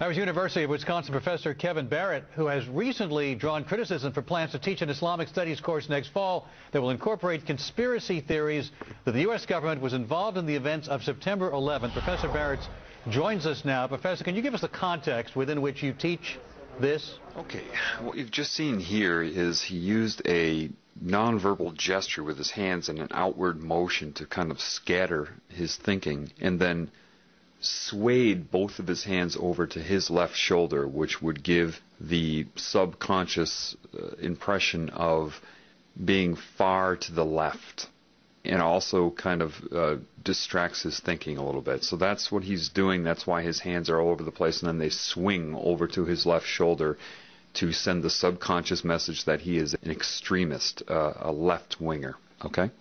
That was University of Wisconsin professor Kevin Barrett, who has recently drawn criticism for plans to teach an Islamic studies course next fall that will incorporate conspiracy theories that the U.S. government was involved in the events of September 11th. Professor Barrett joins us now. Professor, can you give us the context within which you teach this? Okay. What you've just seen here is he used a nonverbal gesture with his hands and an outward motion to kind of scatter his thinking, and then swayed both of his hands over to his left shoulder, which would give the subconscious impression of being far to the left, and also kind of distracts his thinking a little bit. So that's what he's doing. That's why his hands are all over the place, and then they swing over to his left shoulder to send the subconscious message that he is an extremist, a left-winger. Okay?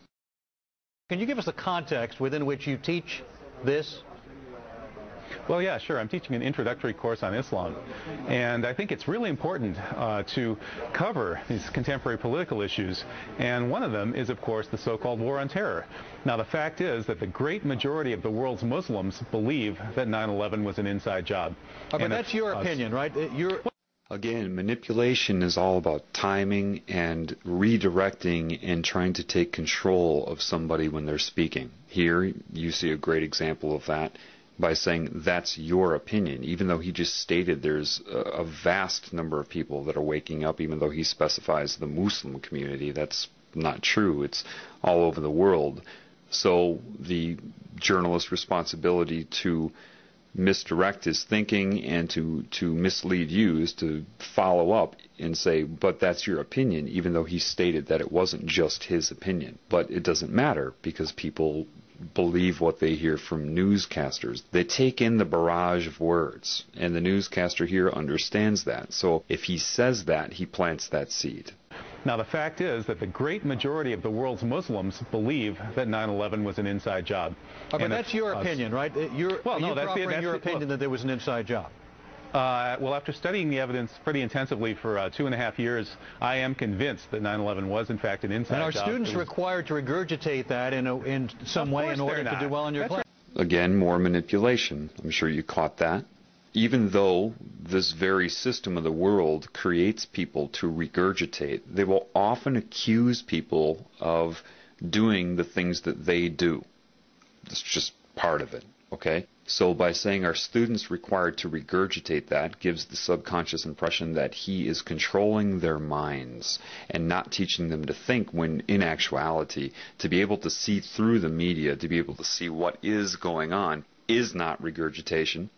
Can you give us the context within which you teach this? Well, yeah, sure. I'm teaching an introductory course on Islam, and I think it's really important to cover these contemporary political issues, and one of them is, of course, the so-called war on terror. Now, the fact is that the great majority of the world's Muslims believe that 9/11 was an inside job. Okay, but that's your opinion, right? Again, manipulation is all about timing and redirecting and trying to take control of somebody when they're speaking. Here, you see a great example of that by saying that's your opinion, even though he just stated there's a vast number of people that are waking up, even though he specifies the Muslim community. That's not true. It's all over the world. So the journalist's responsibility to misdirect his thinking and to mislead you is to follow up and say, but that's your opinion, even though he stated that it wasn't just his opinion. But it doesn't matter, because people believe what they hear from newscasters. They take in the barrage of words, and the newscaster here understands that. So if he says that, he plants that seed. Now, the fact is that the great majority of the world's Muslims believe that 9/11 was an inside job. Okay, but that's your opinion, right? You're offering your opinion that there was an inside job. Well, after studying the evidence pretty intensively for 2.5 years, I am convinced that 9/11 was, in fact, an inside job. And are students required to regurgitate that in some way in order to do well in your class? Again, more manipulation. I'm sure you caught that. Even though this very system of the world creates people to regurgitate, they will often accuse people of doing the things that they do. It's just part of it, okay? So by saying our students required to regurgitate that gives the subconscious impression that he is controlling their minds and not teaching them to think, when in actuality, to be able to see through the media, to be able to see what is going on, is not regurgitation.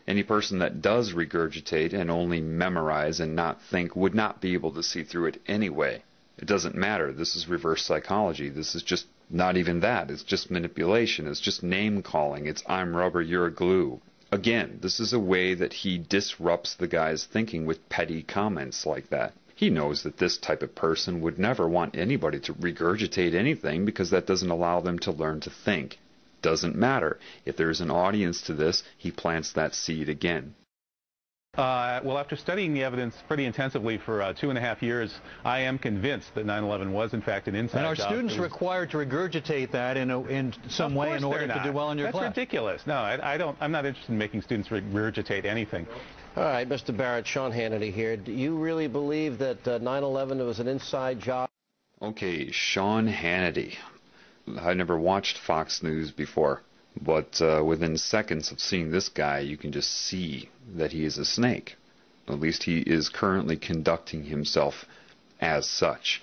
Any person that does regurgitate and only memorize and not think would not be able to see through it anyway. It doesn't matter. This is reverse psychology. This is just not even that. It's just manipulation. It's just name calling. It's I'm rubber, you're glue. Again, this is a way that he disrupts the guy's thinking with petty comments like that. He knows that this type of person would never want anybody to regurgitate anything, because that doesn't allow them to learn to think. Doesn't matter. If there's an audience to this, he plants that seed again. Well, after studying the evidence pretty intensively for 2.5 years, I am convinced that 9/11 was, in fact, an inside job. And are students required to regurgitate that in some way in order to do well in your class? That's ridiculous. No, I'm not interested in making students regurgitate anything. All right, Mr. Barrett, Sean Hannity here. Do you really believe that 9/11 was an inside job? Okay, Sean Hannity. I never watched Fox News before, but within seconds of seeing this guy, you can just see that he is a snake. At least he is currently conducting himself as such.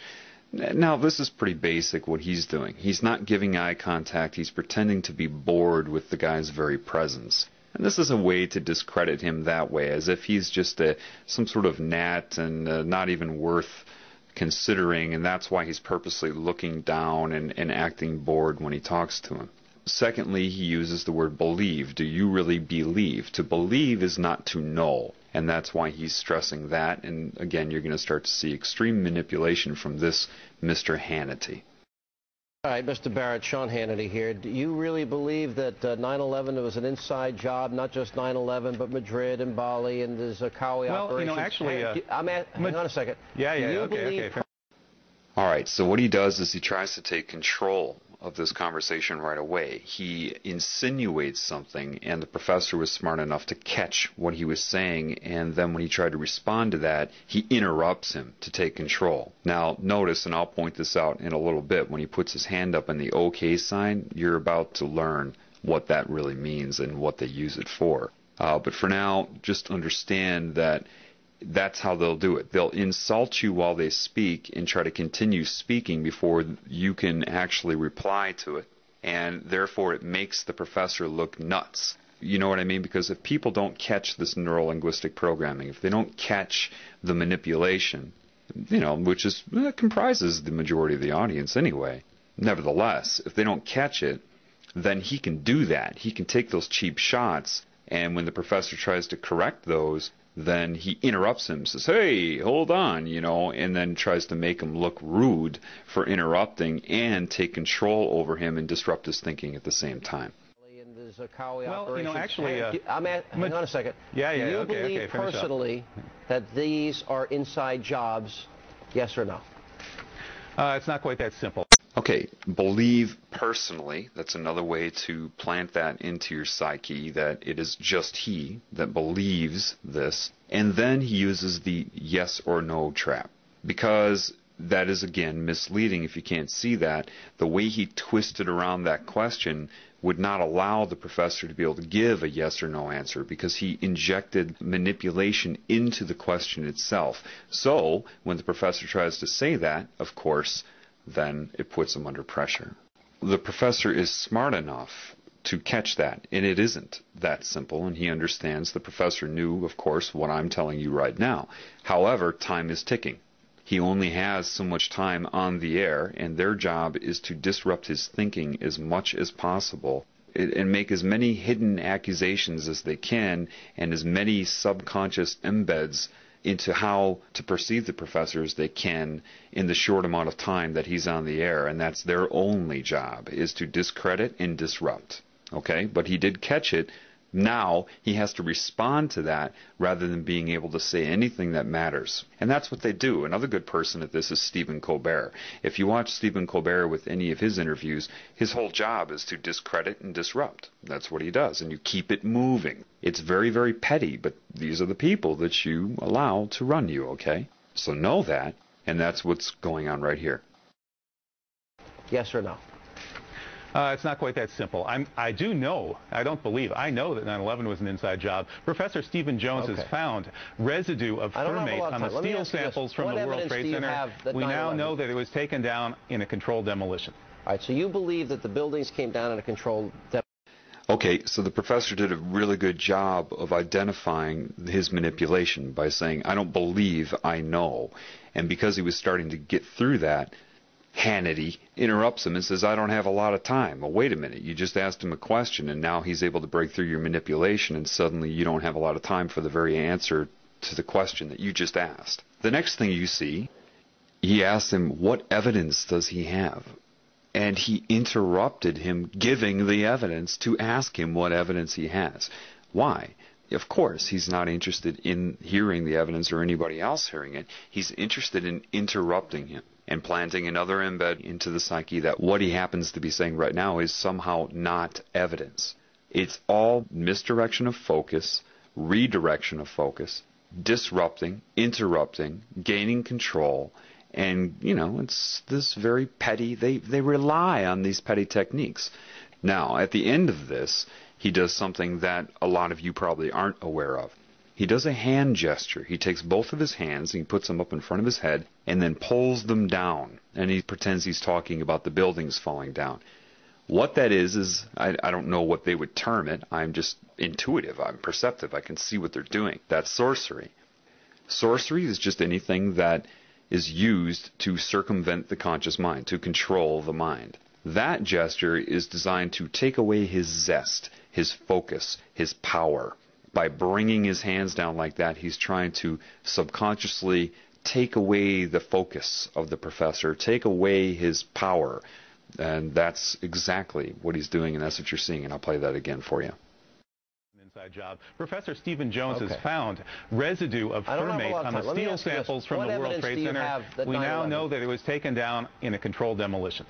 Now, this is pretty basic what he's doing. He's not giving eye contact. He's pretending to be bored with the guy's very presence. And this is a way to discredit him that way, as if he's just some sort of gnat and not even worth considering, and that's why he's purposely looking down and acting bored when he talks to him. Secondly, he uses the word believe. Do you really believe? To believe is not to know, and that's why he's stressing that. And again, you're going to start to see extreme manipulation from this Mr. Hannity. All right, Mr. Barrett, Sean Hannity here. Do you really believe that 9/11 was an inside job, not just 9/11, but Madrid and Bali and the Zakawi operation? Well, you know, actually... hang on a second. Okay. All right, so what he does is he tries to take control of this conversation right away. He insinuates something, and the professor was smart enough to catch what he was saying, and then when he tried to respond to that, he interrupts him to take control. Now, notice, and I'll point this out in a little bit, when he puts his hand up in the OK sign, you're about to learn what that really means and what they use it for. But for now, just understand that that's how they'll do it. They'll insult you while they speak and try to continue speaking before you can actually reply to it. And therefore, it makes the professor look nuts. You know what I mean? Because if people don't catch this neuro-linguistic programming, if they don't catch the manipulation, which comprises the majority of the audience anyway, nevertheless, if they don't catch it, then he can do that. He can take those cheap shots, and when the professor tries to correct those, then he interrupts him, says, hey, hold on, and then tries to make him look rude for interrupting and take control over him and disrupt his thinking at the same time. Well, actually... hang on a second. Do you believe personally that these are inside jobs, yes or no? It's not quite that simple. Okay, believe personally, that's another way to plant that into your psyche, that it is just he that believes this, and then he uses the yes or no trap, because that is, again, misleading if you can't see that. The way he twisted around that question would not allow the professor to be able to give a yes or no answer, because he injected manipulation into the question itself. So, when the professor tries to say that, of course, then it puts him under pressure. The professor is smart enough to catch that, and it isn't that simple, and he understands. The professor knew, of course, what I'm telling you right now. However, time is ticking. He only has so much time on the air, and their job is to disrupt his thinking as much as possible and make as many hidden accusations as they can and as many subconscious embeds into how to perceive the professor as they can in the short amount of time that he's on the air, and that's their only job, is to discredit and disrupt. Okay? But he did catch it. Now he has to respond to that rather than being able to say anything that matters. And that's what they do. Another good person at this is Stephen Colbert. If you watch Stephen Colbert with any of his interviews, his whole job is to discredit and disrupt. That's what he does, and you keep it moving. It's very, very petty, but these are the people that you allow to run you, okay? So know that, and that's what's going on right here. Yes or no? It's not quite that simple. I do know, I don't believe, I know that 9/11 was an inside job. Professor Stephen Jones has found residue of fermate on the steel samples from the World Trade Center. We now know that it was taken down in a controlled demolition. All right, so you believe that the buildings came down in a controlled demolition? Okay, so the professor did a really good job of identifying his manipulation by saying, I don't believe, I know. And because he was starting to get through that, Hannity interrupts him and says, I don't have a lot of time. Well, wait a minute. You just asked him a question, and now he's able to break through your manipulation, and suddenly you don't have a lot of time for the very answer to the question that you just asked. The next thing you see, he asks him, what evidence does he have? And he interrupted him giving the evidence to ask him what evidence he has. Why? Of course, he's not interested in hearing the evidence or anybody else hearing it. He's interested in interrupting him and planting another embed into the psyche that what he happens to be saying right now is somehow not evidence. It's all misdirection of focus, redirection of focus, disrupting, interrupting, gaining control, and, it's this very petty, they rely on these petty techniques. Now, at the end of this, he does something that a lot of you probably aren't aware of. He does a hand gesture. He takes both of his hands and he puts them up in front of his head and then pulls them down. And he pretends he's talking about the buildings falling down. What that is I don't know what they would term it. I'm just intuitive. I'm perceptive. I can see what they're doing. That's sorcery. Sorcery is just anything that is used to circumvent the conscious mind, to control the mind. That gesture is designed to take away his zest, his focus, his power. By bringing his hands down like that, he's trying to subconsciously take away the focus of the professor, take away his power. And that's exactly what he's doing, and that's what you're seeing. And I'll play that again for you. Inside job. Professor Stephen Jones has found residue of fermate on the steel samples from the World Trade Center. We now know that it was taken down in a controlled demolition.